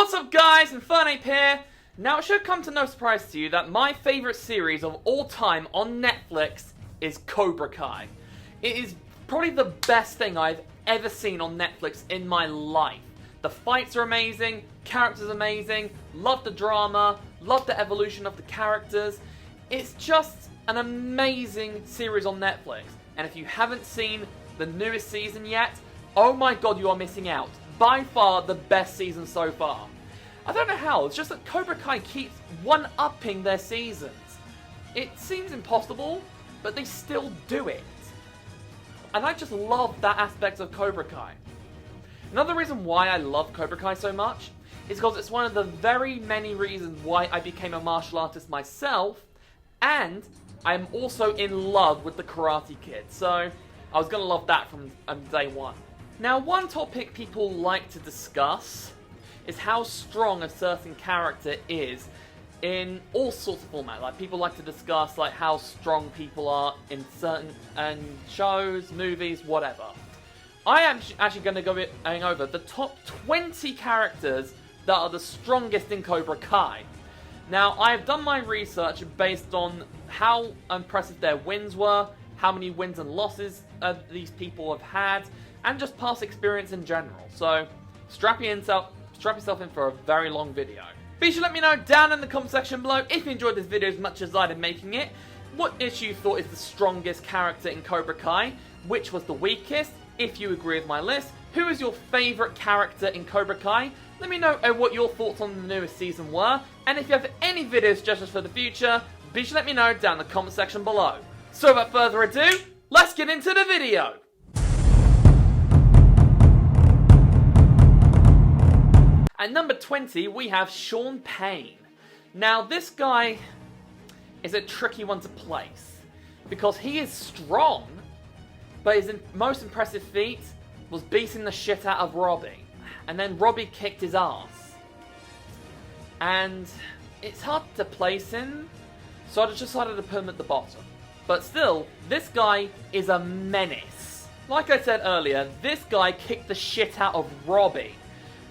What's up guys, Infernape here. Now it should come to no surprise to you that my favourite series of all time on Netflix is Cobra Kai. It is probably the best thing I've ever seen on Netflix in my life. The fights are amazing, characters amazing, love the drama, love the evolution of the characters. It's just an amazing series on Netflix. And if you haven't seen the newest season yet, oh my god, you are missing out. By far the best season so far. I don't know how, it's just that Cobra Kai keeps one-upping their seasons. It seems impossible, but they still do it. And I just love that aspect of Cobra Kai. Another reason why I love Cobra Kai so much is because it's one of the very many reasons why I became a martial artist myself, and I'm also in love with the Karate Kid, so I was going to love that from day one. Now, one topic people like to discuss is how strong a certain character is in all sorts of formats. Like, people like to discuss like how strong people are in certain shows, movies, whatever. I am actually going to go over the top 20 characters that are the strongest in Cobra Kai. Now, I have done my research based on how impressive their wins were, how many wins and losses these people have had, and just past experience in general. So, strap yourself in for a very long video. Be sure to let me know down in the comment section below if you enjoyed this video as much as I did making it, what issue you thought is the strongest character in Cobra Kai, which was the weakest, if you agree with my list, who is your favourite character in Cobra Kai, let me know what your thoughts on the newest season were, and if you have any video suggestions for the future, be sure to let me know down in the comment section below. So without further ado, let's get into the video! At number 20, we have Sean Payne. Now, this guy is a tricky one to place, because he is strong, but his most impressive feat was beating the shit out of Robbie, and then Robbie kicked his ass. And it's hard to place him, so I just decided to put him at the bottom. But still, this guy is a menace. Like I said earlier, this guy kicked the shit out of Robbie,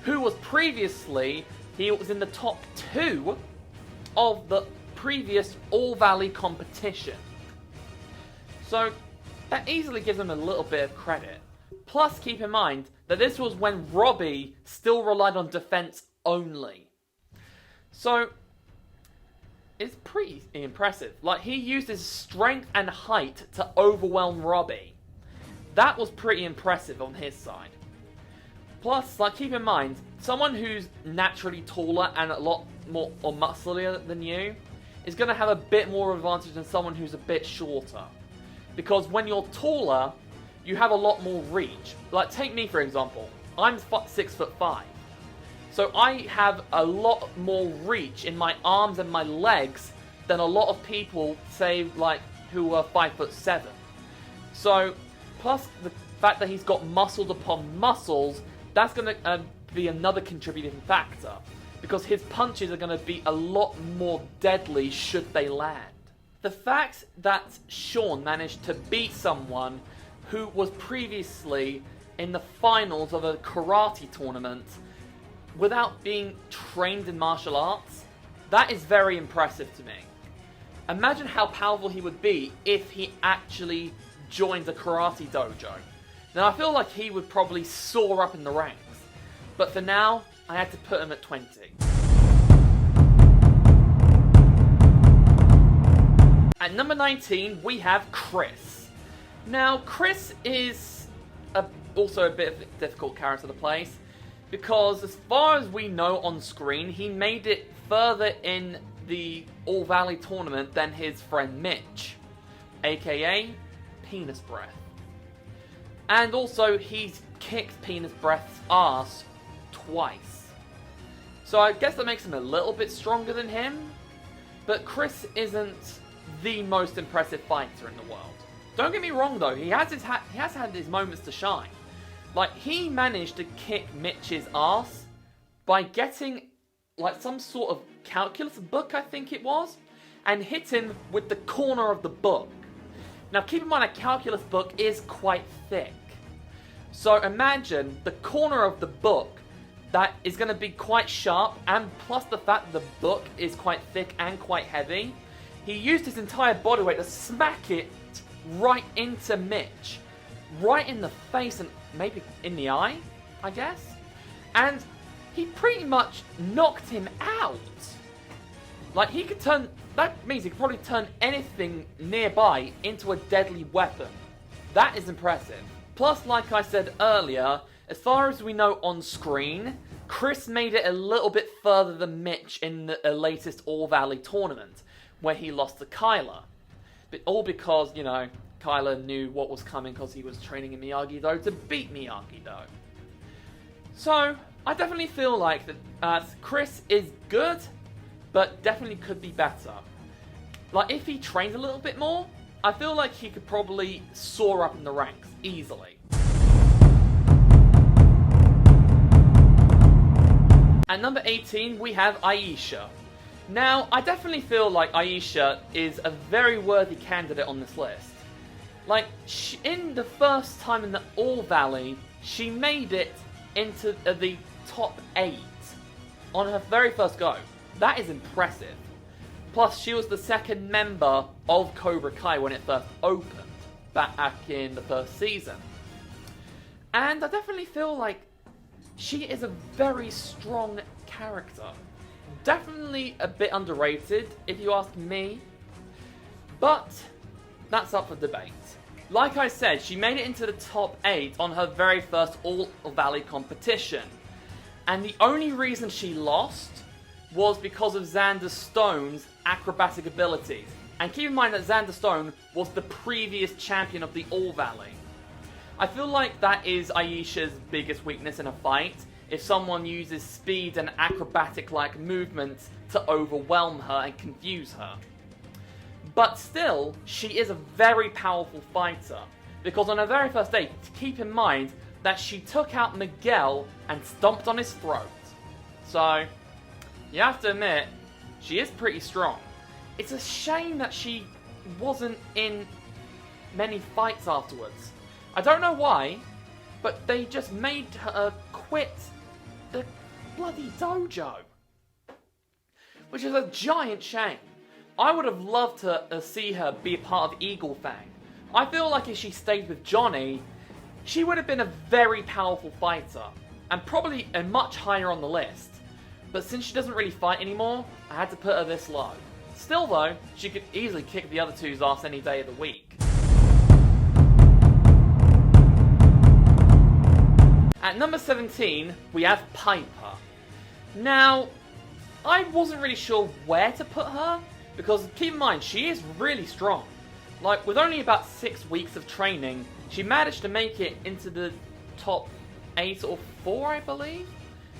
who was previously, he was in the top 2 of the previous All Valley competition. So, that easily gives him a little bit of credit. Plus, keep in mind that this was when Robbie still relied on defense only. So, it's pretty impressive. Like, he used his strength and height to overwhelm Robbie. That was pretty impressive on his side. Plus, like, keep in mind, someone who's naturally taller and a lot more or musclier than you is going to have a bit more advantage than someone who's a bit shorter. Because when you're taller, you have a lot more reach. Like, take me for example. I'm 6'5". So I have a lot more reach in my arms and my legs than a lot of people, say, like, who are 5'7". So, plus the fact that he's got muscles upon muscles, that's going to be another contributing factor, because his punches are going to be a lot more deadly should they land. The fact that Sean managed to beat someone who was previously in the finals of a karate tournament without being trained in martial arts, that is very impressive to me. Imagine how powerful he would be if he actually joined a karate dojo. Now, I feel like he would probably soar up in the ranks. But for now, I had to put him at 20. At number 19, we have Crease. Now, Crease is also a bit of a difficult character to place, because as far as we know on screen, he made it further in the All Valley tournament than his friend Mitch, aka Penis Breath. And also, he's kicked Penis Breath's ass twice. So I guess that makes him a little bit stronger than him. But Crease isn't the most impressive fighter in the world. Don't get me wrong though, he has had his moments to shine. Like, he managed to kick Mitch's ass by getting like some sort of calculus book, I think it was, and hit him with the corner of the book. Now, keep in mind, a calculus book is quite thick. So imagine the corner of the book that is going to be quite sharp, and plus the fact that the book is quite thick and quite heavy, he used his entire body weight to smack it right into Mitch. Right in the face and maybe in the eye, I guess. And he pretty much knocked him out. Like, he could turn... That means he could probably turn anything nearby into a deadly weapon. That is impressive. Plus, like I said earlier, as far as we know on screen, Chris made it a little bit further than Mitch in the latest All-Valley tournament, where he lost to Kyler. But all because, you know, Kyler knew what was coming because he was training in Miyagi-Do to beat Miyagi-Do. So, I definitely feel like that Chris is good, but definitely could be better. Like, if he trained a little bit more, I feel like he could probably soar up in the ranks easily. At number 18, we have Aisha. Now, I definitely feel like Aisha is a very worthy candidate on this list. Like, in the first time in the All-Valley, she made it into the top 8 on her very first go. That is impressive. Plus, she was the second member of Cobra Kai when it first opened, back in the first season. And I definitely feel like she is a very strong character. Definitely a bit underrated, if you ask me. But that's up for debate. Like I said, she made it into the top 8 on her very first All-Valley competition. And the only reason she lost was because of Xander Stone's acrobatic abilities. And keep in mind that Xander Stone was the previous champion of the All-Valley. I feel like that is Aisha's biggest weakness in a fight, if someone uses speed and acrobatic-like movements to overwhelm her and confuse her. But still, she is a very powerful fighter, because on her very first day, keep in mind that she took out Miguel and stomped on his throat. So, you have to admit, she is pretty strong. It's a shame that she wasn't in many fights afterwards. I don't know why, but they just made her quit the bloody dojo. Which is a giant shame. I would have loved to see her be a part of Eagle Fang. I feel like if she stayed with Johnny, she would have been a very powerful fighter, and probably a much higher on the list. But since she doesn't really fight anymore, I had to put her this low. Still though, she could easily kick the other two's ass any day of the week. At number 17, we have Piper. Now, I wasn't really sure where to put her, because keep in mind, she is really strong. Like, with only about 6 weeks of training, she managed to make it into the top 8 or 4, I believe?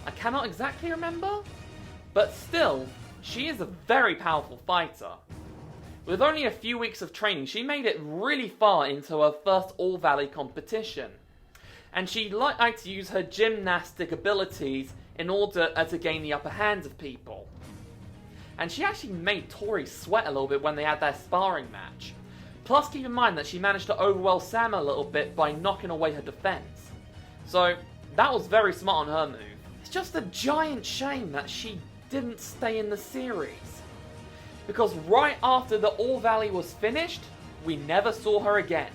I cannot exactly remember. But still, she is a very powerful fighter. With only a few weeks of training, she made it really far into her first All-Valley competition. And she liked to use her gymnastic abilities in order to gain the upper hand of people. And she actually made Tori sweat a little bit when they had their sparring match. Plus, keep in mind that she managed to overwhelm Sam a little bit by knocking away her defense. So, that was very smart on her move. It's just a giant shame that she didn't stay in the series. Because right after the All-Valley was finished, we never saw her again.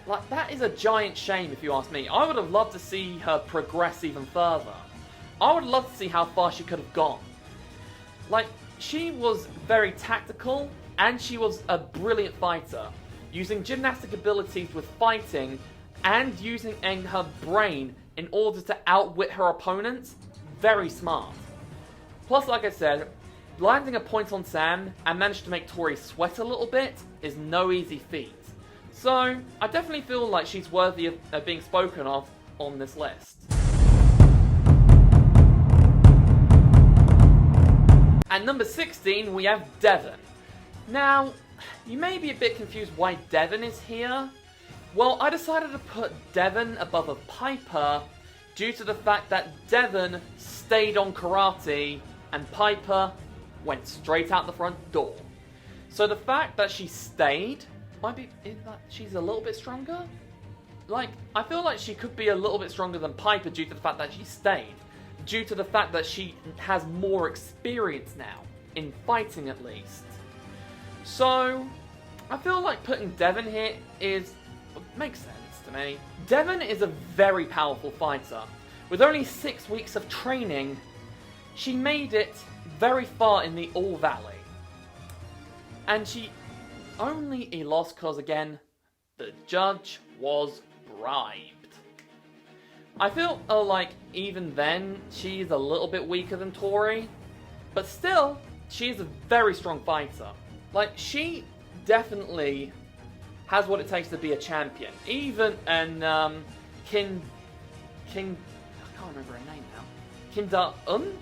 Like, that is a giant shame if you ask me. I would have loved to see her progress even further. I would love to see how far she could have gone. Like, she was very tactical, and she was a brilliant fighter, using gymnastic abilities with fighting, and using her brain in order to outwit her opponents. Very smart. Plus, like I said, landing a point on Sam and managed to make Tori sweat a little bit is no easy feat. So, I definitely feel like she's worthy of being spoken of on this list. At number 16, we have Devon. Now, you may be a bit confused why Devon is here. Well, I decided to put Devon above a Piper due to the fact that Devon stayed on karate and Piper went straight out the front door. So the fact that she stayed might be in that she's a little bit stronger. Like, I feel like she could be a little bit stronger than Piper due to the fact that she stayed. due to the fact that she has more experience now, in fighting at least. So, I feel like putting Devon here makes sense to me. Devon is a very powerful fighter. With only 6 weeks of training, she made it very far in the All Valley. And she only lost because, again, the judge was bribed. I feel like even then, she's a little bit weaker than Tori. But still, she's a very strong fighter. Like, she definitely has what it takes to be a champion. Even, and, I can't remember her name now. Kim Da-un,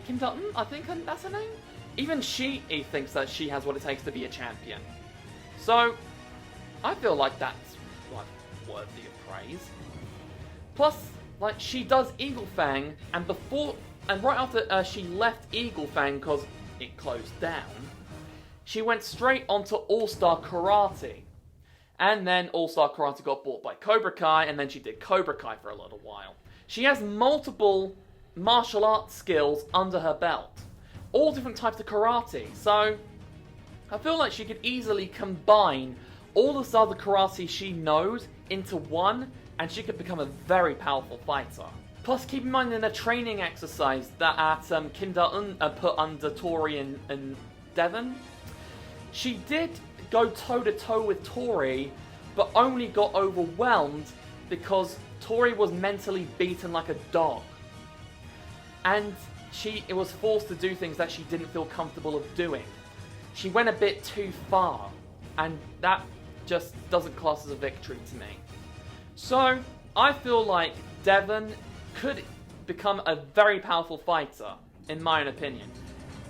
I think that's her name? Even she thinks that she has what it takes to be a champion. So, I feel like that's, like, worthy of praise. Plus, like, she does Eagle Fang, and right after she left Eagle Fang because it closed down, she went straight onto All-Star Karate. And then All-Star Karate got bought by Cobra Kai, and then she did Cobra Kai for a little while. She has multiple martial arts skills under her belt. All different types of karate. So, I feel like she could easily combine all this other karate she knows into one, and she could become a very powerful fighter. Plus, keep in mind in a training exercise that Kim Da-un put under Tori and Devon, she did go toe-to-toe with Tori, but only got overwhelmed because Tori was mentally beaten like a dog. And it was forced to do things that she didn't feel comfortable of doing. She went a bit too far, and that just doesn't class as a victory to me. So, I feel like Devon could become a very powerful fighter, in my own opinion.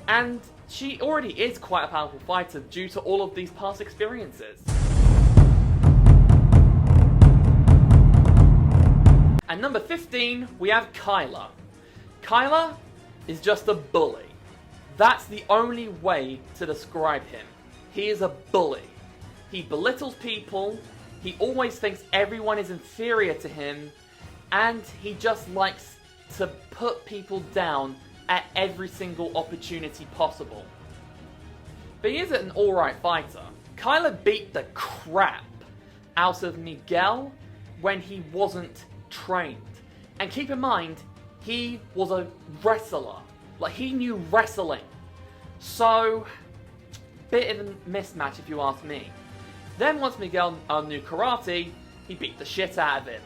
And she already is quite a powerful fighter due to all of these past experiences. And number 15, we have Kyler. Kyler is just a bully. That's the only way to describe him. He is a bully. He belittles people, he always thinks everyone is inferior to him, and he just likes to put people down at every single opportunity possible. But he is an alright fighter. Kyler beat the crap out of Miguel when he wasn't trained. And keep in mind, he was a wrestler. Like, he knew wrestling. So, bit of a mismatch if you ask me. Then once Miguel knew karate, he beat the shit out of him.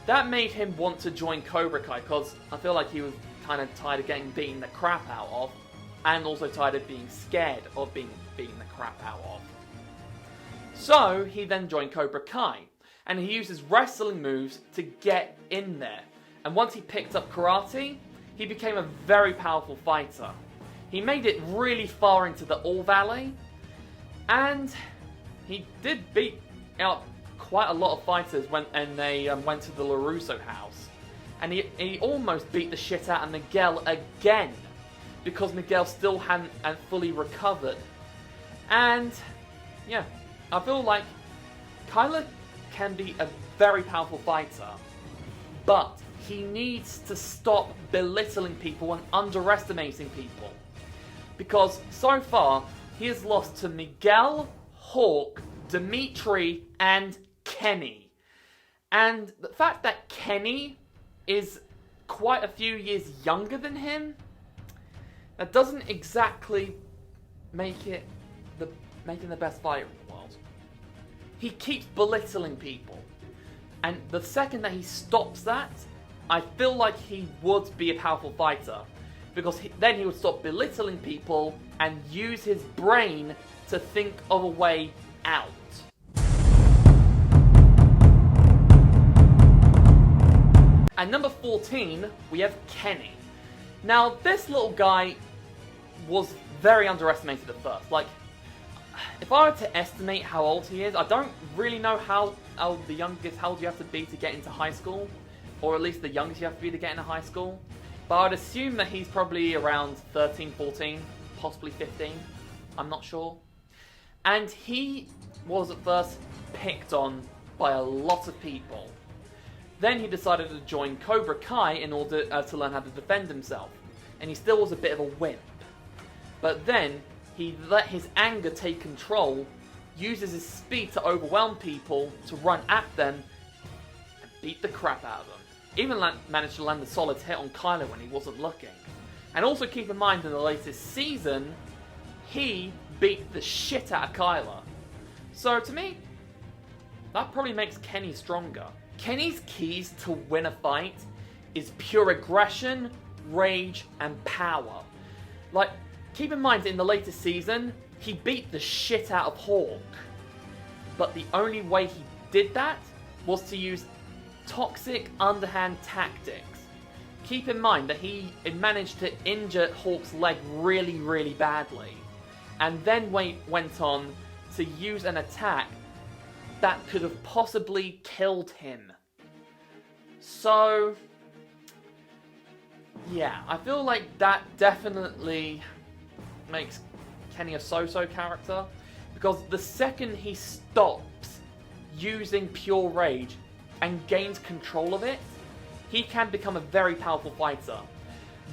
That made him want to join Cobra Kai, because I feel like he was kind of tired of getting beaten the crap out of, and also tired of being scared of being beaten the crap out of. So, he then joined Cobra Kai, and he used his wrestling moves to get in there. And once he picked up karate, he became a very powerful fighter. He made it really far into the All Valley, and he did beat out quite a lot of fighters when they went to the LaRusso house. And he almost beat the shit out of Miguel again, because Miguel still hadn't fully recovered. And, yeah, I feel like Kyler can be a very powerful fighter, but he needs to stop belittling people and underestimating people. Because so far, he has lost to Miguel, Hawk, Dimitry, and Kenny. And the fact that Kenny is quite a few years younger than him, that doesn't exactly make him the best fighter in the world. He keeps belittling people. And the second that he stops that, I feel like he would be a powerful fighter. Because then he would stop belittling people and use his brain to think of a way out. At number 14, we have Kenny. Now, this little guy was very underestimated at first. Like, if I were to estimate how old he is, I don't really know how old you have to be to get into high school. Or at least the youngest you have to be to get into high school. But I'd assume that he's probably around 13, 14, possibly 15. I'm not sure. And he was at first picked on by a lot of people. Then he decided to join Cobra Kai in order to learn how to defend himself. And he still was a bit of a wimp. But then, he let his anger take control, uses his speed to overwhelm people, to run at them, and beat the crap out of them. Even managed to land a solid hit on Kylo when he wasn't looking. And also keep in mind, in the latest season, he beat the shit out of Kylo. So to me, that probably makes Kenny stronger. Kenny's keys to win a fight is pure aggression, rage, and power. Like, keep in mind, in the latest season, he beat the shit out of Hawk. But the only way he did that was to use toxic underhand tactics. Keep in mind that he managed to injure Hawk's leg really, really badly. And then went on to use an attack that could have possibly killed him. So, yeah, I feel like that definitely makes Kenny a so-so character. Because the second he stops using pure rage and gains control of it, he can become a very powerful fighter.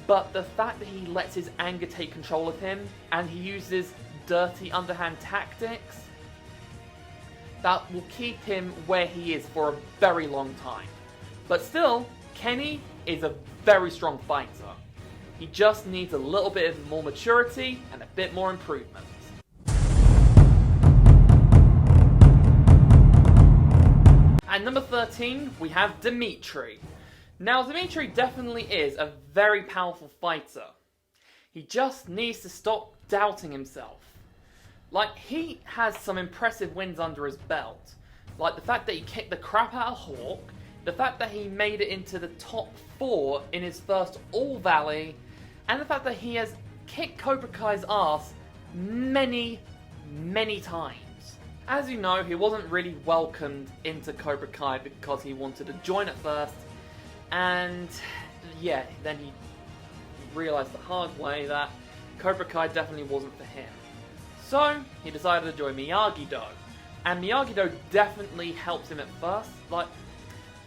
But the fact that he lets his anger take control of him, and he uses dirty underhand tactics, that will keep him where he is for a very long time. But still, Kenny is a very strong fighter. He just needs a little bit of more maturity and a bit more improvement. At number 13, we have Dimitry. Now, Dimitry definitely is a very powerful fighter. He just needs to stop doubting himself. Like, he has some impressive wins under his belt. Like the fact that he kicked the crap out of Hawk, the fact that he made it into the top 4 in his first All Valley, and the fact that he has kicked Cobra Kai's ass many, many times. As you know, he wasn't really welcomed into Cobra Kai because he wanted to join at first, and yeah, then he realised the hard way that Cobra Kai definitely wasn't for him. So, he decided to join Miyagi-Do. And Miyagi-Do definitely helps him at first. Like,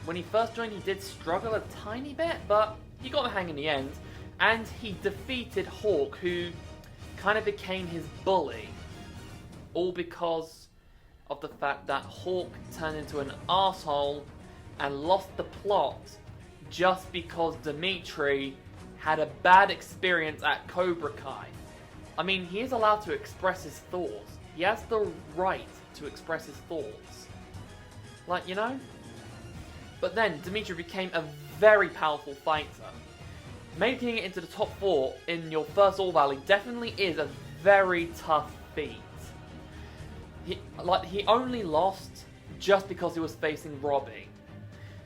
when he first joined, he did struggle a tiny bit, but he got the hang in the end. And he defeated Hawk, who kind of became his bully. All because of the fact that Hawk turned into an asshole and lost the plot just because Dimitry had a bad experience at Cobra Kai. I mean, he is allowed to express his thoughts. He has the right to express his thoughts. Like, you know? But then, Dimitry became a very powerful fighter. Making it into the top 4 in your first All Valley definitely is a very tough feat. He only lost just because he was facing Robbie.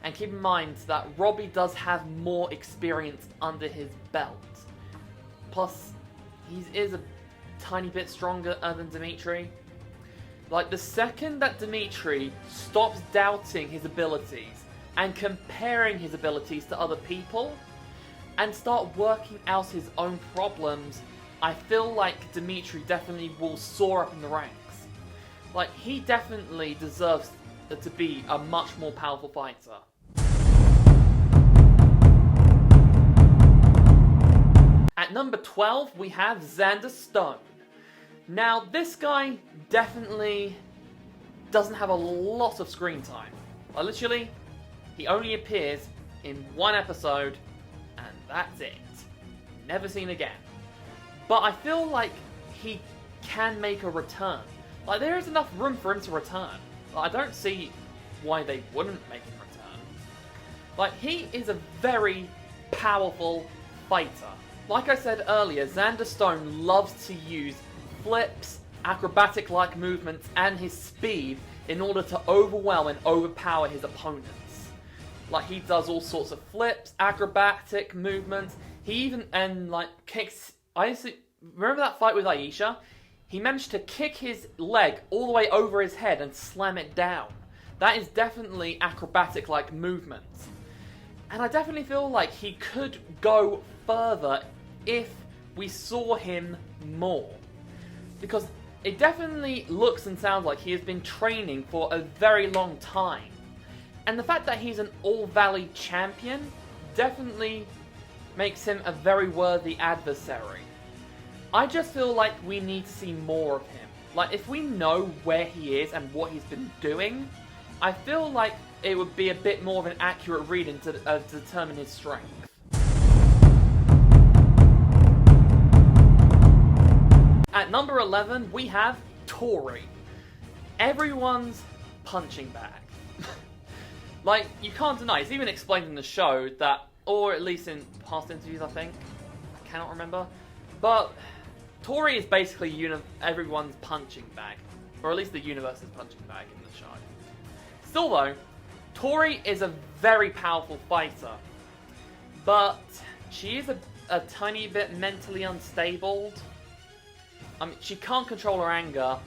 And keep in mind that Robbie does have more experience under his belt. Plus, he is a tiny bit stronger than Dimitry. Like, the second that Dimitry stops doubting his abilities and comparing his abilities to other people and start working out his own problems, I feel like Dimitry definitely will soar up in the ranks. Like, he definitely deserves to be a much more powerful fighter. At number 12, we have Xander Stone. Now, this guy definitely doesn't have a lot of screen time. Like, literally, he only appears in one episode, and that's it. Never seen again. But I feel like he can make a return. Like, there is enough room for him to return. Like, I don't see why they wouldn't make him return. Like, he is a very powerful fighter. Like I said earlier, Xander Stone loves to use flips, acrobatic-like movements, and his speed in order to overwhelm and overpower his opponents. Like, he does all sorts of flips, acrobatic movements. He even, kicks... remember that fight with Aisha? He managed to kick his leg all the way over his head and slam it down. That is definitely acrobatic-like movements. And I definitely feel like he could go further if we saw him more. Because it definitely looks and sounds like he has been training for a very long time. And the fact that he's an All-Valley champion definitely makes him a very worthy adversary. I just feel like we need to see more of him. Like, if we know where he is and what he's been doing, I feel like it would be a bit more of an accurate reading to determine his strength. At number 11, we have Tori. Everyone's punching bag. Like, you can't deny, it's even explained in the show that, or at least in past interviews, I think. I cannot remember. But Tori is basically everyone's punching bag. Or at least the universe's punching bag in the show. Still though, Tori is a very powerful fighter. But she is a tiny bit mentally unstable. I mean, she can't control her anger.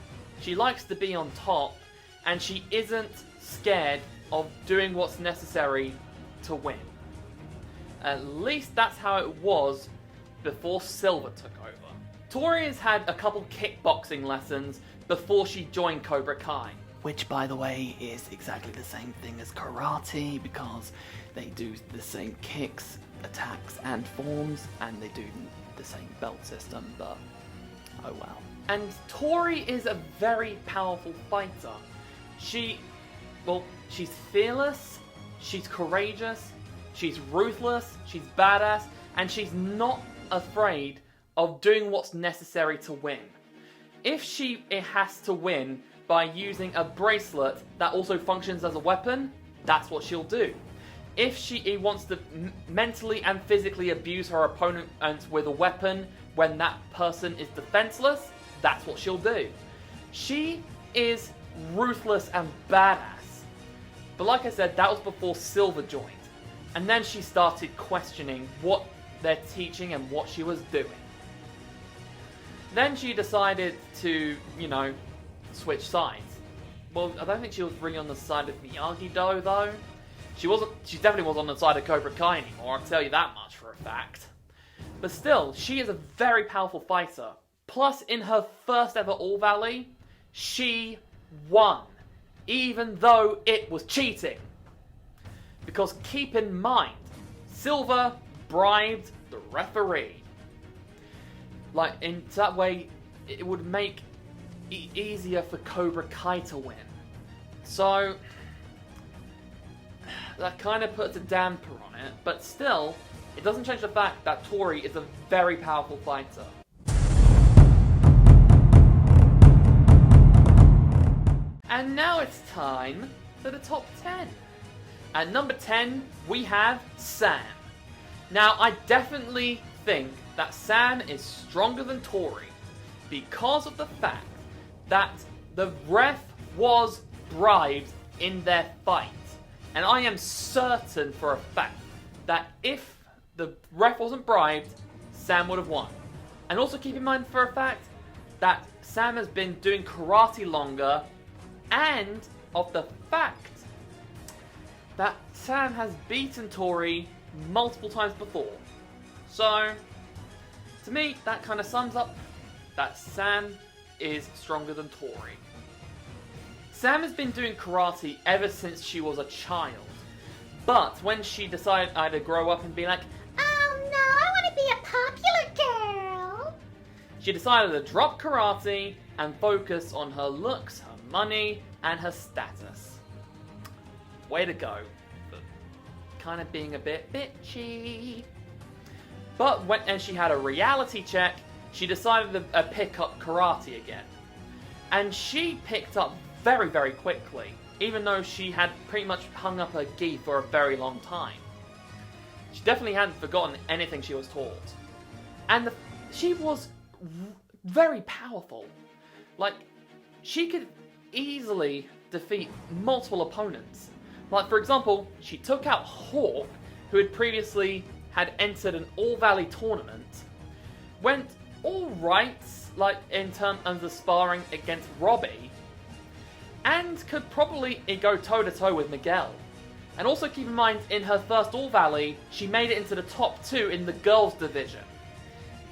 She likes to be on top. And she isn't scared of doing what's necessary to win. At least that's how it was before Silver took over. Tori has had a couple kickboxing lessons before she joined Cobra Kai. Which, by the way, is exactly the same thing as karate, because they do the same kicks, attacks, and forms, and they do the same belt system, but oh well. And Tori is a very powerful fighter. She's fearless, she's courageous, she's ruthless, she's badass, and she's not afraid of doing what's necessary to win. If it has to win by using a bracelet that also functions as a weapon, that's what she'll do. If she wants to mentally and physically abuse her opponent with a weapon when that person is defenseless, that's what she'll do. She is ruthless and badass. But like I said, that was before Silver joined. And then she started questioning what they're teaching and what she was doing. Then she decided to, switch sides. Well, I don't think she was really on the side of Miyagi-Do, though. She definitely wasn't on the side of Cobra Kai anymore, I'll tell you that much for a fact. But still, she is a very powerful fighter. Plus, in her first ever All-Valley, she won. Even though it was cheating. Because keep in mind, Silver bribed the referee. Like, in that way, it would make it easier for Cobra Kai to win. So, that kind of puts a damper on it, but still, it doesn't change the fact that Tori is a very powerful fighter. And now it's time for the top 10. At number 10, we have Sam. Now, I definitely think that Sam is stronger than Tori because of the fact that the ref was bribed in their fight. And I am certain for a fact that if the ref wasn't bribed, Sam would have won. And also keep in mind for a fact that Sam has been doing karate longer, and of the fact that Sam has beaten Tori multiple times before. So, to me, that kind of sums up that Sam is stronger than Tori. Sam has been doing karate ever since she was a child. But when she decided to grow up and be like, oh no, I want to be a popular girl, she decided to drop karate and focus on her looks, her money, and her status. Way to go. But kind of being a bit bitchy. But when she had a reality check, she decided to pick up karate again. And she picked up very, very quickly, even though she had pretty much hung up her gi for a very long time. She definitely hadn't forgotten anything she was taught. And she was very powerful. Like, she could easily defeat multiple opponents. Like, for example, she took out Hawk, who had previously had entered an All-Valley tournament, went alright, like, in terms of the sparring against Robbie, and could probably go toe-to-toe with Miguel. And also keep in mind, in her first All-Valley, she made it into the top 2 in the girls' division.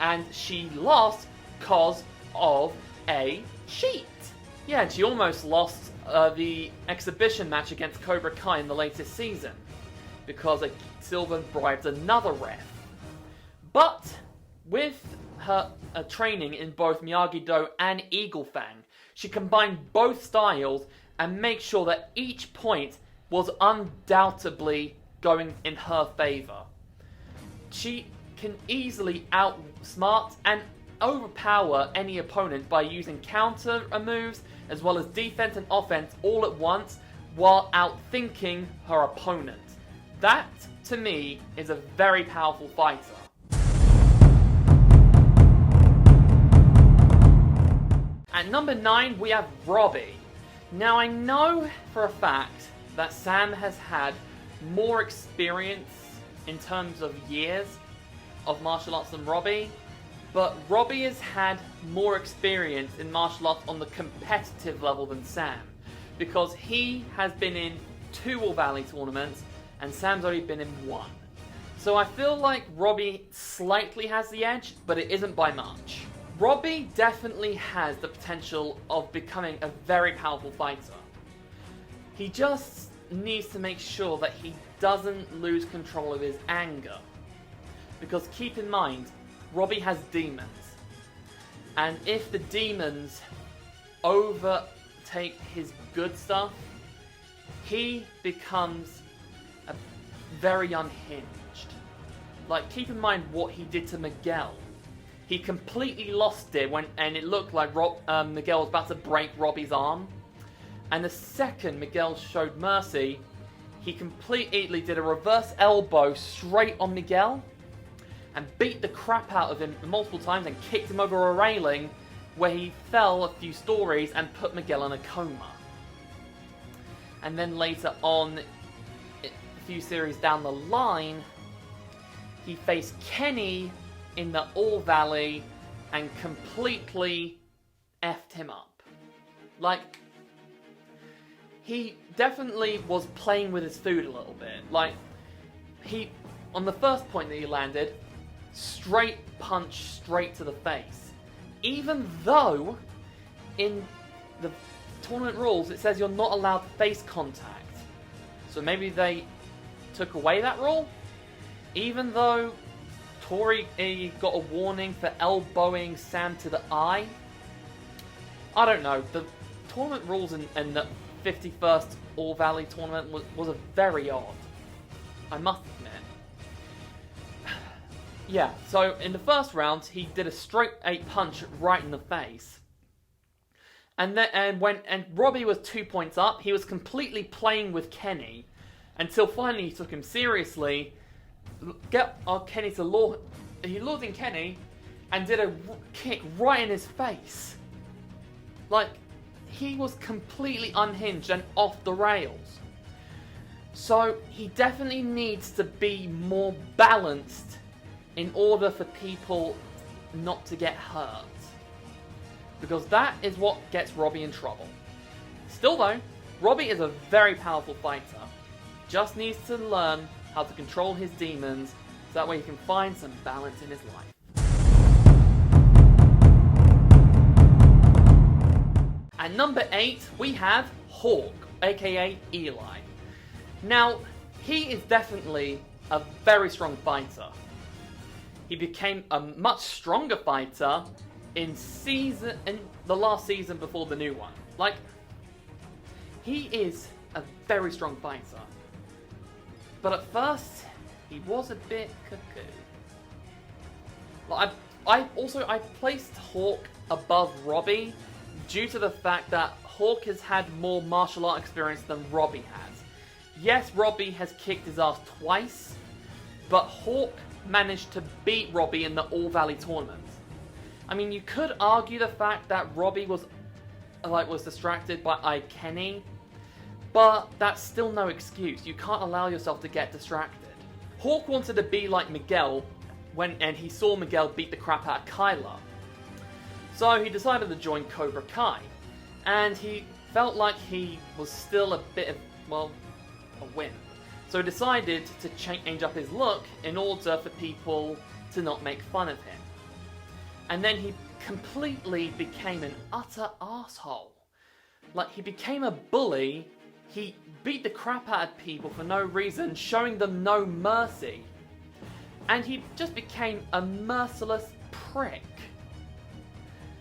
And she lost because of a cheat. Yeah, and she almost lost the exhibition match against Cobra Kai in the latest season, because Silver bribed another ref. But with her training in both Miyagi-Do and Eagle Fang, she combined both styles and made sure that each point was undoubtedly going in her favor. She can easily outsmart and overpower any opponent by using counter moves as well as defense and offense all at once while outthinking her opponent. That, to me, is a very powerful fighter. At number 9, we have Robbie. Now, I know for a fact that Sam has had more experience in terms of years of martial arts than Robbie, but Robbie has had more experience in martial arts on the competitive level than Sam, because he has been in 2 All Valley tournaments and Sam's only been in 1. So I feel like Robbie slightly has the edge, but it isn't by much. Robbie definitely has the potential of becoming a very powerful fighter. He just needs to make sure that he doesn't lose control of his anger. Because keep in mind, Robbie has demons. And if the demons overtake his good stuff, he becomes very unhinged. Like, keep in mind what he did to Miguel. He completely lost it and it looked like Miguel was about to break Robbie's arm. And the second Miguel showed mercy, he completely did a reverse elbow straight on Miguel and beat the crap out of him multiple times and kicked him over a railing where he fell a few stories and put Miguel in a coma. And then later on, a few series down the line, he faced Kenny in the All Valley and completely effed him up. Like, he definitely was playing with his food a little bit. Like, on the first point that he landed, straight punch straight to the face. Even though in the tournament rules it says you're not allowed face contact. So maybe they took away that rule? Even though Tori got a warning for elbowing Sam to the eye? I don't know. The tournament rules in the 51st All Valley tournament was a very odd. I must admit. Yeah, so in the first round, he did a straight 8 punch right in the face. And when Robbie was 2 points up, he was completely playing with Kenny until finally he took him seriously. Kenny to lure. He lured in Kenny and did a kick right in his face. Like, he was completely unhinged and off the rails. So he definitely needs to be more balanced in order for people not to get hurt. Because that is what gets Robbie in trouble. Still though, Robbie is a very powerful fighter. Just needs to learn how to control his demons, so that way he can find some balance in his life. At number 8, we have Hawk, aka Eli. Now, he is definitely a very strong fighter. He became a much stronger fighter in the last season before the new one. Like, he is a very strong fighter. But at first, he was a bit cuckoo. Like, I placed Hawk above Robbie due to the fact that Hawk has had more martial art experience than Robbie has. Yes, Robbie has kicked his ass twice, but Hawk managed to beat Robbie in the All Valley tournament. I mean, you could argue the fact that Robbie was distracted by Kenny, but that's still no excuse. You can't allow yourself to get distracted. Hawk wanted to be like Miguel and he saw Miguel beat the crap out of Kyla. So he decided to join Cobra Kai, and he felt like he was still a bit of, well, a wimp. So he decided to change up his look in order for people to not make fun of him. And then he completely became an utter asshole. Like, he became a bully. He beat the crap out of people for no reason, showing them no mercy. And he just became a merciless prick.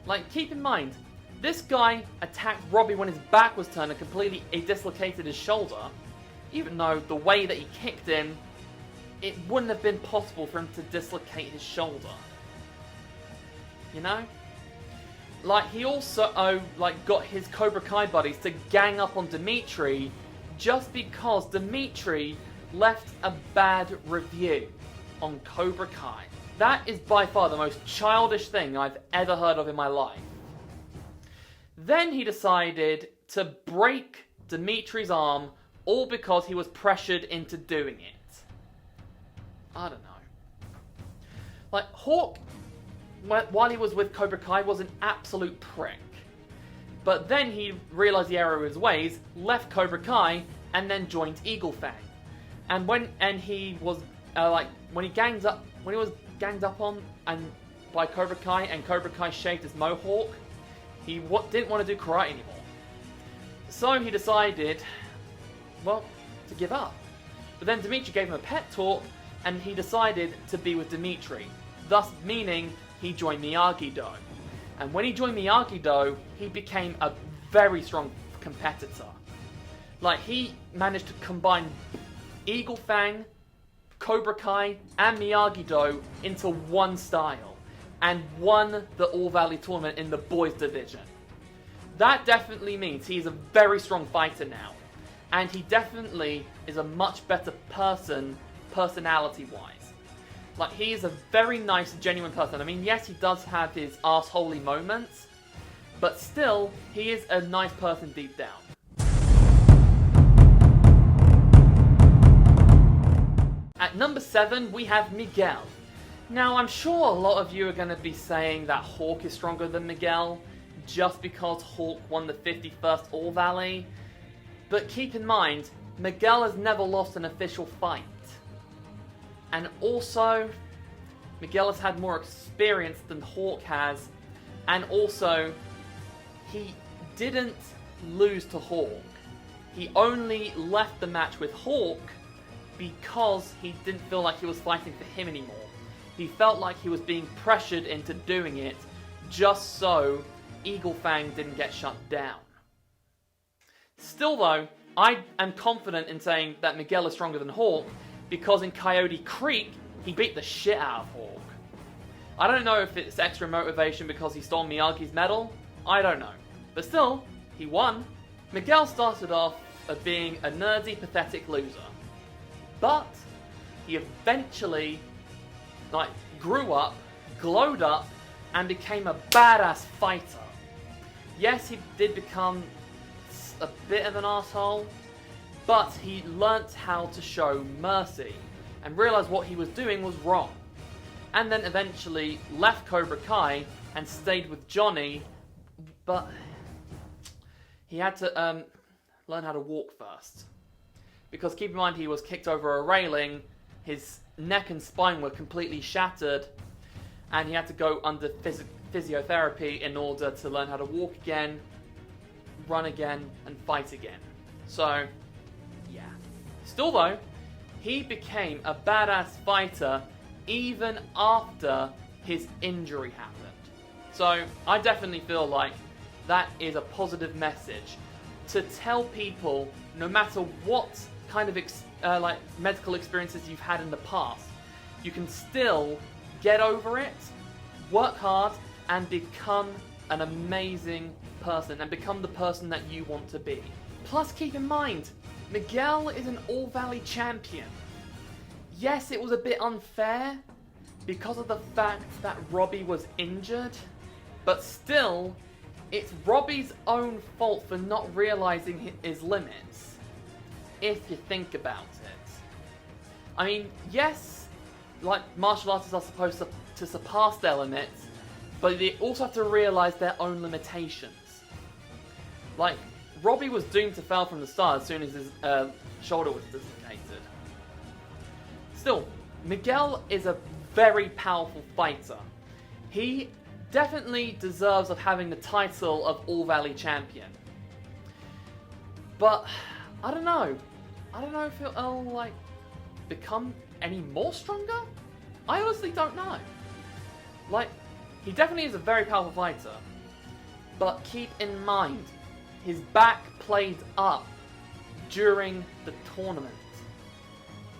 Like, keep in mind, this guy attacked Robbie when his back was turned and completely dislocated his shoulder. Even though the way that he kicked him, it wouldn't have been possible for him to dislocate his shoulder. You know? Like, he also, got his Cobra Kai buddies to gang up on Dimitry just because Dimitry left a bad review on Cobra Kai. That is by far the most childish thing I've ever heard of in my life. Then he decided to break Dimitri's arm, all because he was pressured into doing it. I don't know. Like, Hawk, while he was with Cobra Kai, was an absolute prick. But then he realized the error of his ways, left Cobra Kai, and then joined Eagle Fang. And when he was when he was ganged up on by Cobra Kai, and Cobra Kai shaved his mohawk, he didn't want to do karate anymore. So he decided, well, to give up. But then Dimitri gave him a pep talk, and he decided to be with Dimitri, thus meaning he joined Miyagi-Do. And when he joined Miyagi-Do, he became a very strong competitor. Like, he managed to combine Eagle Fang, Cobra Kai, and Miyagi-Do into one style, and won the All Valley tournament in the boys division. That definitely means he's a very strong fighter now, and he definitely is a much better person, personality-wise. Like, he is a very nice, genuine person. I mean, yes, he does have his arseholey moments, but still, he is a nice person deep down. At number 7, we have Miguel. Now, I'm sure a lot of you are going to be saying that Hawk is stronger than Miguel, just because Hawk won the 51st All Valley. But keep in mind, Miguel has never lost an official fight. And also, Miguel has had more experience than Hawk has. And also, he didn't lose to Hawk. He only left the match with Hawk because he didn't feel like he was fighting for him anymore. He felt like he was being pressured into doing it just so Eagle Fang didn't get shut down. Still though, I am confident in saying that Miguel is stronger than Hawk because in Coyote Creek, he beat the shit out of Hawk. I don't know if it's extra motivation because he stole Miyagi's medal. I don't know. But still, he won. Miguel started off as being a nerdy, pathetic loser. But he eventually grew up, glowed up, and became a badass fighter. Yes, he did become a bit of an asshole, but he learnt how to show mercy and realized what he was doing was wrong. And then eventually left Cobra Kai and stayed with Johnny, but he had to learn how to walk first. Because keep in mind, he was kicked over a railing, his neck and spine were completely shattered, and he had to go under physiotherapy in order to learn how to walk again, run again, and fight again. So, yeah. Still though, he became a badass fighter even after his injury happened. So, I definitely feel like that is a positive message to tell people, no matter what kind of medical experiences you've had in the past, you can still get over it, work hard, and become an amazing person, and become the person that you want to be. Plus, keep in mind, Miguel is an All Valley champion. Yes, it was a bit unfair because of the fact that Robbie was injured, but still, it's Robbie's own fault for not realizing his limits, if you think about it. I mean, yes, martial artists are supposed to surpass their limits, but they also have to realize their own limitations. Robbie was doomed to fail from the start as soon as his shoulder was dislocated. Still, Miguel is a very powerful fighter. He definitely deserves of having the title of All Valley champion. But I don't know. I don't know if it'll like become any more stronger. I honestly don't know. Like, he definitely is a very powerful fighter. But keep in mind, his back played up during the tournament.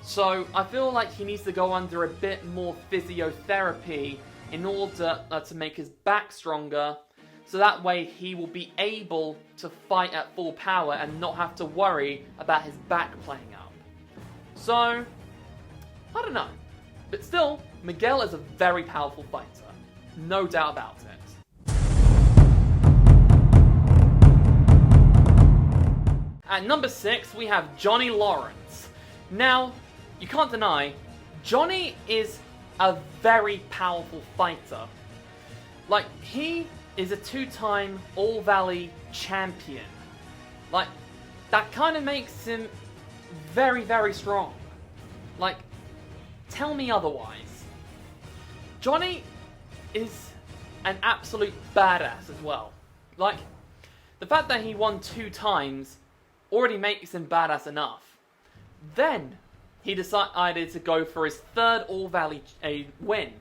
So I feel like he needs to go under a bit more physiotherapy in order to make his back stronger. So that way he will be able to fight at full power and not have to worry about his back playing up. So, I don't know. But still, Miguel is a very powerful fighter. No doubt about it. At number 6, we have Johnny Lawrence. Now, you can't deny, Johnny is a very powerful fighter. Like, he is a 2-time All-Valley champion. Like, that kind of makes him very, very strong. Like, tell me otherwise. Johnny is an absolute badass as well. Like, the fact that he won 2 times already makes him badass enough. Then, he decided to go for his 3rd All-Valley win.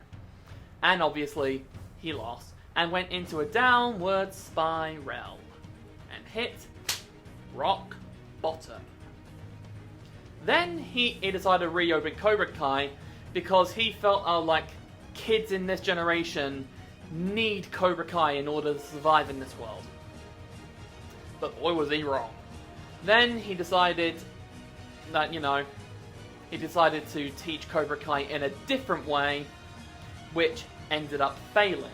And obviously, he lost. And went into a downward spiral. And hit rock bottom. Then he decided to reopen Cobra Kai because he felt like kids in this generation need Cobra Kai in order to survive in this world. But boy was he wrong. Then he decided that, he decided to teach Cobra Kai in a different way, which ended up failing.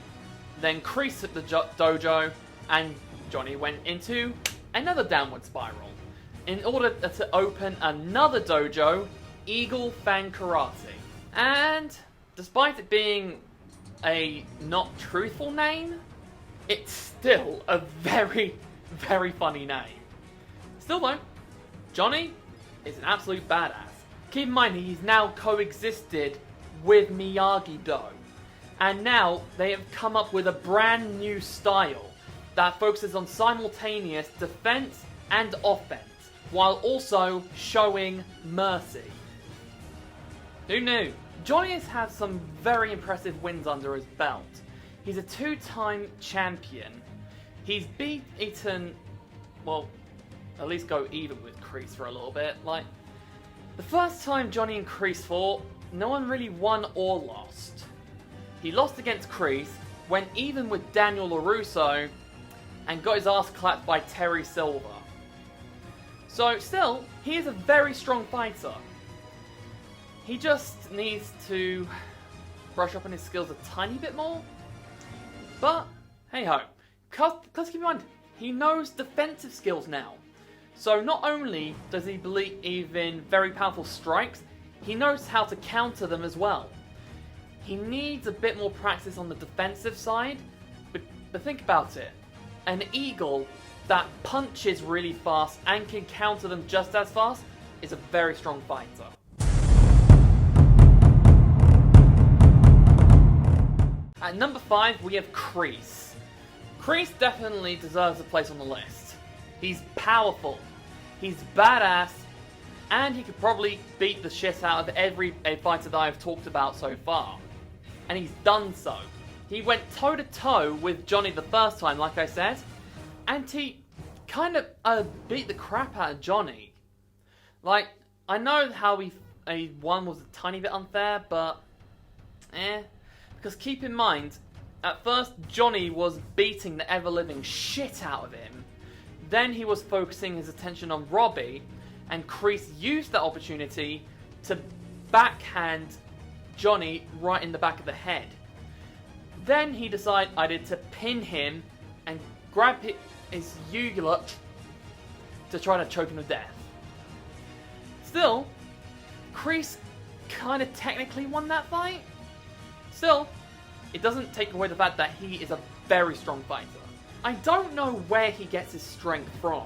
Then Crease at the dojo, and Johnny went into another downward spiral in order to open another dojo, Eagle Fang Karate. And despite it being a not truthful name, it's still a very, very funny name. Still though, Johnny is an absolute badass. Keep in mind he's now coexisted with Miyagi-Do. And now they have come up with a brand new style that focuses on simultaneous defense and offense, while also showing mercy. Who knew? Johnny has had some very impressive wins under his belt. He's a 2-time champion. He's beaten, well, at least go even with Crease for a little bit. Like, the first time Johnny and Crease fought, no one really won or lost. He lost against Crease, went even with Daniel LaRusso, and got his ass clapped by Terry Silver. So still, he is a very strong fighter. He just needs to brush up on his skills a tiny bit more. But, hey ho, because keep in mind, he knows defensive skills now. So not only does he believe in very powerful strikes, he knows how to counter them as well. He needs a bit more practice on the defensive side, but think about it. An eagle that punches really fast and can counter them just as fast is a very strong fighter. At number 5, we have Crease. Crease definitely deserves a place on the list. He's powerful, he's badass, and he could probably beat the shit out of every fighter that I've talked about so far. And he's done so. He went toe-to-toe with Johnny the first time, like I said, and he kind of beat the crap out of Johnny. Like, I know how he won was a tiny bit unfair, but because keep in mind, at first Johnny was beating the ever-living shit out of him. Then he was focusing his attention on Robbie, and Crease used that opportunity to backhand Johnny right in the back of the head. Then he decided to pin him and grab his uvula to try to choke him to death. Still, Crease kind of technically won that fight. Still, it doesn't take away the fact that he is a very strong fighter. I don't know where he gets his strength from.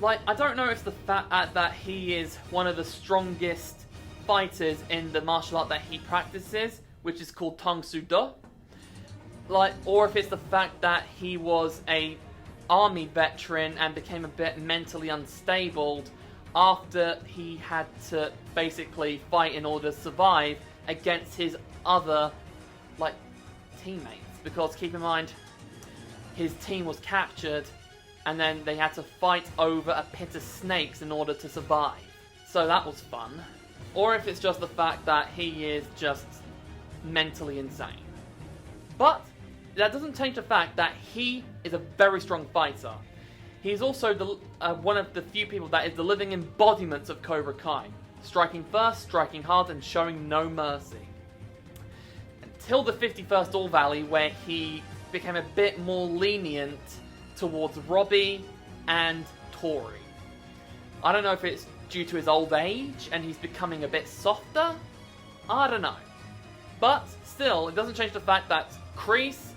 Like, I don't know if it's the fact that he is one of the strongest fighters in the martial art that he practices, which is called Tang Soo Do. Like, or if it's the fact that he was a army veteran and became a bit mentally unstable after he had to basically fight in order to survive against his other, like, teammates. Because keep in mind, his team was captured and then they had to fight over a pit of snakes in order to survive. So that was fun. Or if it's just the fact that he is just mentally insane. But that doesn't change the fact that he is a very strong fighter. He's also one of the few people that is the living embodiment of Cobra Kai. Striking first, striking hard, and showing no mercy. Until the 51st All Valley, where he became a bit more lenient towards Robbie and Tori. I don't know if it's due to his old age and he's becoming a bit softer. I don't know. But still, it doesn't change the fact that Crease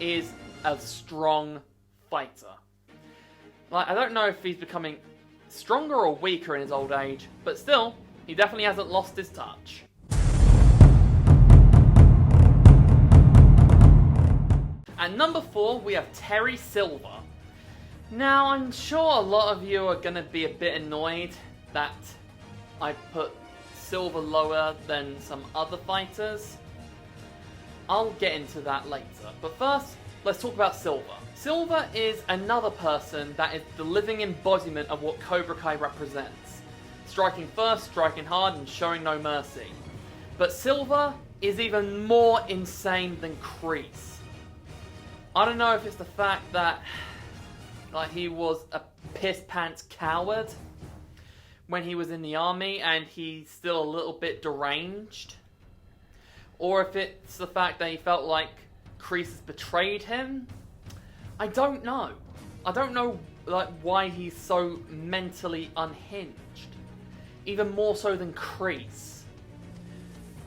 is a strong fighter. Like, I don't know if he's becoming stronger or weaker in his old age, but still, he definitely hasn't lost his touch. At number 4, we have Terry Silver. Now, I'm sure a lot of you are going to be a bit annoyed that I put Silver lower than some other fighters. I'll get into that later. But first, let's talk about Silver. Silver is another person that is the living embodiment of what Cobra Kai represents. Striking first, striking hard, and showing no mercy. But Silver is even more insane than Crease. I don't know if it's the fact that he was a piss-pants coward when he was in the army and he's still a little bit deranged. Or if it's the fact that he felt like Crease has betrayed him. I don't know. I don't know why he's so mentally unhinged. Even more so than Crease.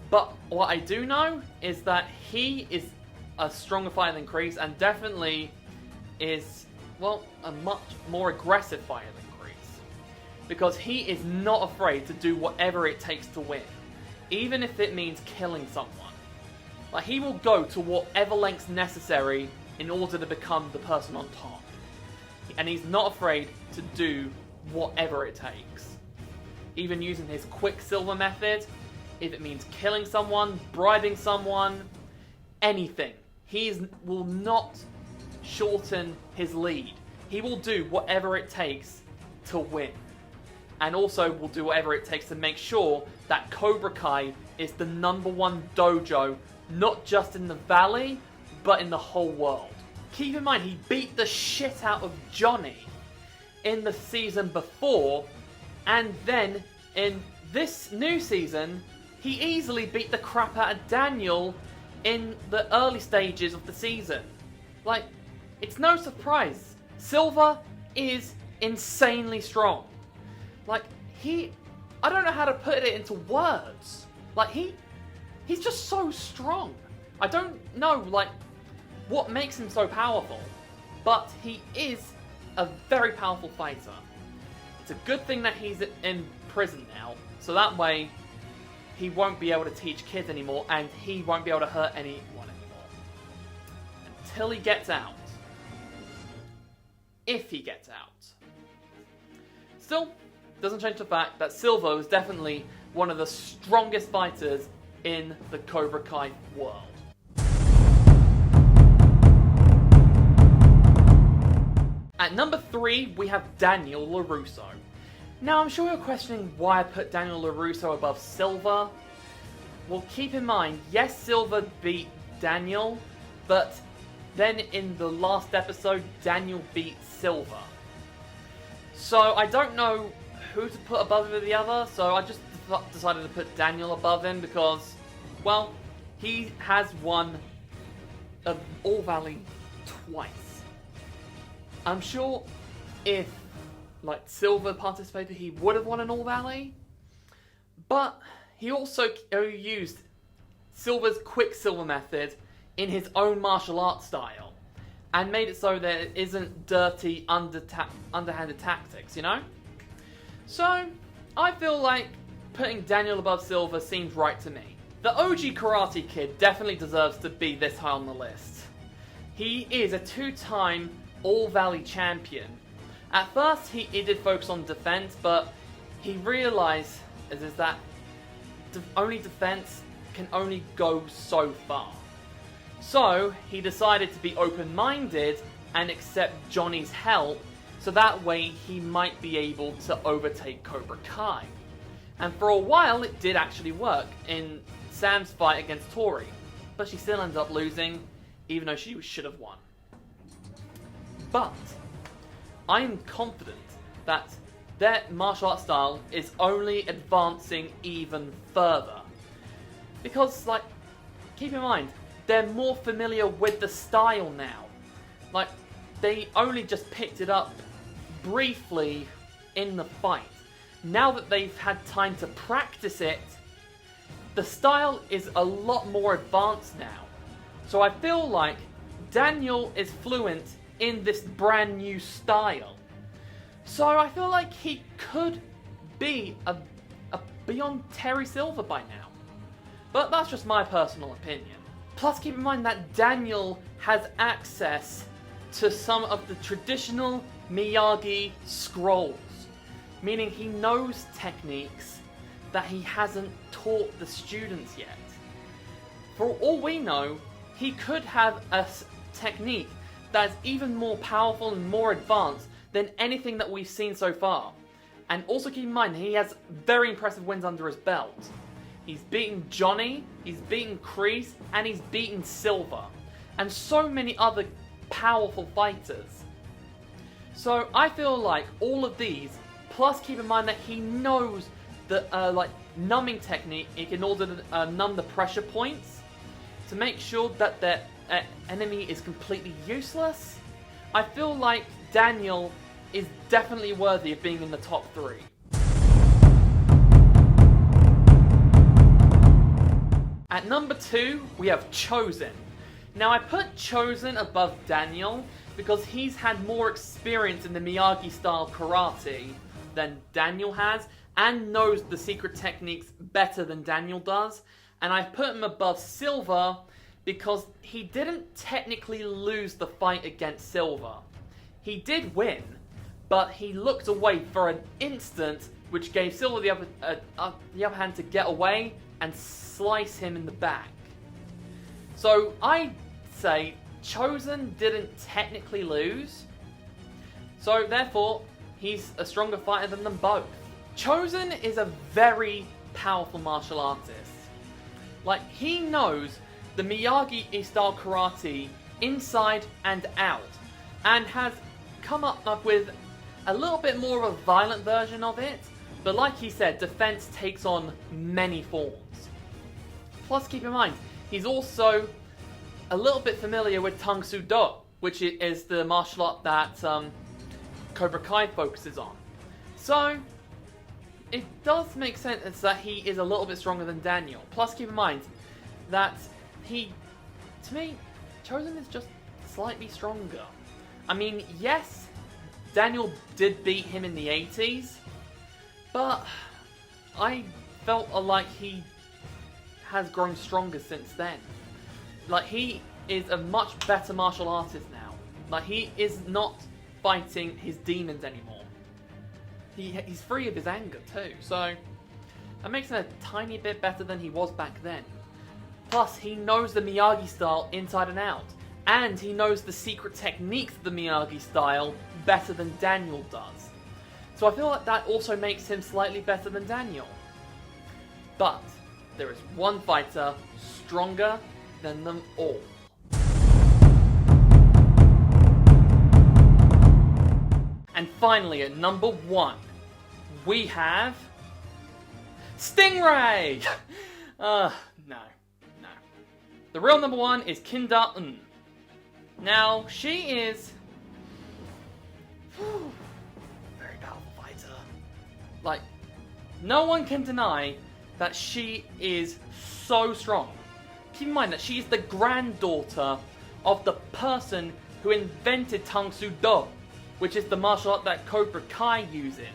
But what I do know is that he is a stronger fighter than Crease and definitely is, well, a much more aggressive fighter than Crease. Because he is not afraid to do whatever it takes to win. Even if it means killing someone. Like, he will go to whatever lengths necessary in order to become the person on top. And he's not afraid to do whatever it takes. Even using his Quicksilver method, if it means killing someone, bribing someone, anything. He will not shorten his lead. He will do whatever it takes to win. And also will do whatever it takes to make sure that Cobra Kai is the #1 dojo, not just in the valley, but in the whole world. Keep in mind, he beat the shit out of Johnny in the season before, and then in this new season, he easily beat the crap out of Daniel in the early stages of the season. Like, it's no surprise. Silver is insanely strong. Like, I don't know how to put it into words. Like, he's just so strong. I don't know, what makes him so powerful, but he is a very powerful fighter. It's a good thing that he's in prison now, so that way he won't be able to teach kids anymore, and he won't be able to hurt anyone anymore. Until he gets out. If he gets out. Still, doesn't change the fact that Silver is definitely one of the strongest fighters in the Cobra Kai world. At number 3, we have Daniel LaRusso. Now, I'm sure you're questioning why I put Daniel LaRusso above Silver. Well, keep in mind, yes, Silver beat Daniel, but then in the last episode, Daniel beat Silver. So, I don't know who to put above the other, so I just decided to put Daniel above him because, well, he has won All Valley twice. I'm sure if, Silver participated, he would have won an All Valley, but he also used Silver's Quicksilver method in his own martial arts style, and made it so that it isn't dirty, underhanded tactics, you know? So, I feel like putting Daniel above Silver seems right to me. The OG Karate Kid definitely deserves to be this high on the list. He is a 2-time All Valley champion. At first, he did focus on defense, but he realized is that only defense can only go so far. So he decided to be open-minded and accept Johnny's help, so that way he might be able to overtake Cobra Kai. And for a while it did actually work in Sam's fight against Tori, but she still ended up losing, even though she should have won. But I am confident that their martial art style is only advancing even further. Because, like, keep in mind, they're more familiar with the style now. Like, they only just picked it up briefly in the fight. Now that they've had time to practice it, the style is a lot more advanced now. So I feel like Daniel is fluent in this brand new style. So I feel like he could be a beyond Terry Silver by now. But that's just my personal opinion. Plus, keep in mind that Daniel has access to some of the traditional Miyagi scrolls, meaning he knows techniques that he hasn't taught the students yet. For all we know, he could have a technique that's even more powerful and more advanced than anything that we've seen so far. And also keep in mind, he has very impressive wins under his belt. He's beaten Johnny, he's beaten Crease, and he's beaten Silver. And so many other powerful fighters. So I feel like all of these, plus keep in mind that he knows the numbing technique in order to numb the pressure points to make sure that their enemy is completely useless. I feel like Daniel is definitely worthy of being in the top 3. At number 2, we have Chosen. Now I put Chosen above Daniel because he's had more experience in the Miyagi style karate than Daniel has, and knows the secret techniques better than Daniel does. And I put him above Silver because he didn't technically lose the fight against Silver. He did win, but he looked away for an instant, which gave Silver the upper hand to get away and slice him in the back. So I say Chosen didn't technically lose, so therefore he's a stronger fighter than them both. Chosen is a very powerful martial artist. Like, he knows the Miyagi style karate inside and out, and has come up with a little bit more of a violent version of it, but like he said, defense takes on many forms. Plus keep in mind, he's also a little bit familiar with Tang Soo Do, which is the martial art that Cobra Kai focuses on. So it does make sense that he is a little bit stronger than Daniel. Plus keep in mind that to me, Chosen is just slightly stronger. I mean, yes, Daniel did beat him in the 80s, but I felt like he has grown stronger since then. Like, he is a much better martial artist now. Like, he is not fighting his demons anymore. He's free of his anger too, so that makes him a tiny bit better than he was back then. Plus, he knows the Miyagi style inside and out, and he knows the secret techniques of the Miyagi style better than Daniel does. So I feel like that also makes him slightly better than Daniel. But there is one fighter stronger than them all. And finally, at number 1, we have Stingray! No. The real number 1 is Kim Da-eun. Now, she is very powerful fighter. Like, no one can deny that she is so strong. Keep in mind that she is the granddaughter of the person who invented Tang Soo Do, which is the martial art that Cobra Kai uses.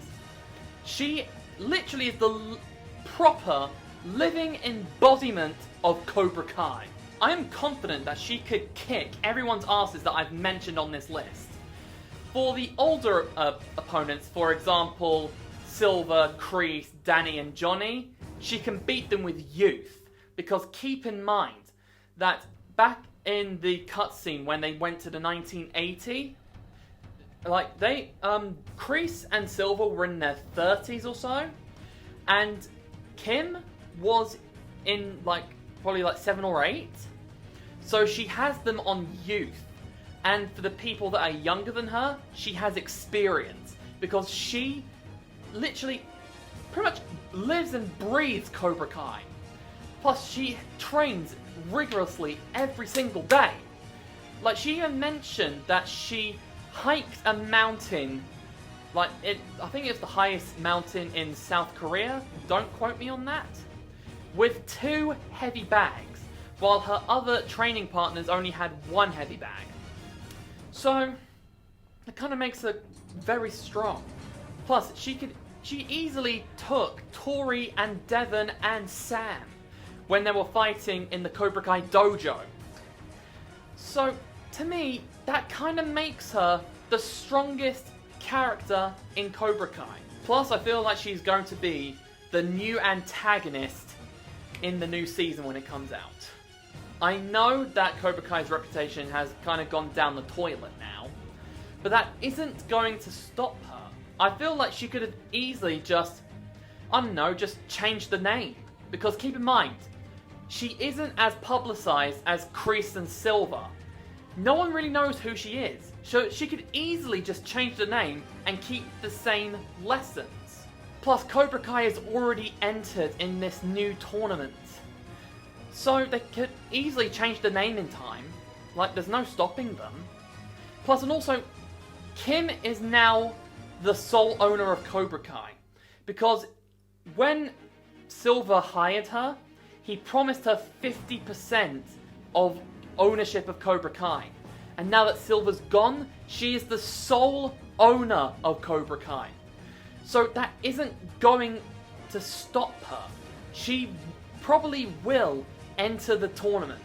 She literally is the proper living embodiment of Cobra Kai. I am confident that she could kick everyone's asses that I've mentioned on this list. for the older opponents, for example, Silver, Crease, Danny, and Johnny, she can beat them with youth. Because keep in mind that back in the cutscene when they went to the 1980, like Crease and Silver were in their 30s or so, and Kim was in probably 7 or 8. So she has them on youth. And for the people that are younger than her, she has experience. Because she literally pretty much lives and breathes Cobra Kai. Plus, she trains rigorously every single day. Like, she even mentioned that she hiked a mountain. I think it's the highest mountain in South Korea. Don't quote me on that. With 2 heavy bags, while her other training partners only had 1 heavy bag. So, it kind of makes her very strong. Plus, she easily took Tori and Devon and Sam when they were fighting in the Cobra Kai dojo. So, to me, that kind of makes her the strongest character in Cobra Kai. Plus, I feel like she's going to be the new antagonist in the new season when it comes out. I know that Cobra Kai's reputation has kind of gone down the toilet now, but that isn't going to stop her. I feel like she could have easily just changed the name. Because keep in mind, she isn't as publicized as Crease and Silver. No one really knows who she is. So she could easily just change the name and keep the same lessons. Plus, Cobra Kai has already entered in this new tournament. So they could easily change the name in time. There's no stopping them. Plus, and also, Kim is now the sole owner of Cobra Kai. Because when Silver hired her, he promised her 50% of ownership of Cobra Kai. And now that Silver's gone, she is the sole owner of Cobra Kai. So that isn't going to stop her. She probably will enter the tournament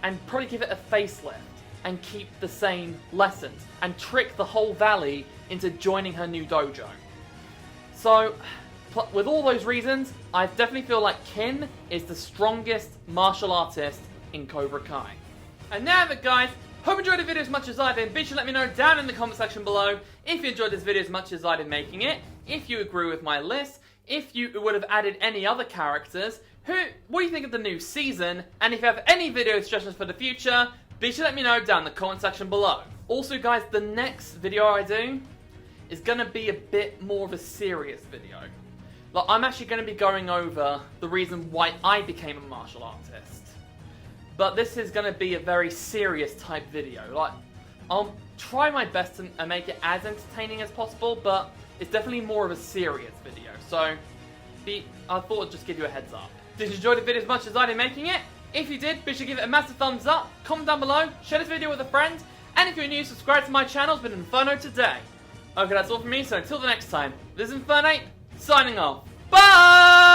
and probably give it a facelift and keep the same lessons and trick the whole valley into joining her new dojo. So, with all those reasons, I definitely feel like Kim is the strongest martial artist in Cobra Kai. And now that, guys, hope you enjoyed the video as much as I did. Be sure to let me know down in the comment section below if you enjoyed this video as much as I did making it, if you agree with my list, if you would have added any other characters, what do you think of the new season, and if you have any video suggestions for the future, be sure to let me know down in the comment section below. Also, guys, the next video I do is going to be a bit more of a serious video. I'm actually going to be going over the reason why I became a martial artist. But this is going to be a very serious type video. I'll try my best to make it as entertaining as possible, but it's definitely more of a serious video. So, I thought I'd just give you a heads up. Did you enjoy the video as much as I did making it? If you did, be sure to give it a massive thumbs up, comment down below, share this video with a friend, and if you're new, subscribe to my channel. It's been Inferno today. Okay, that's all from me, so until the next time, this is Infernape, signing off. Bye!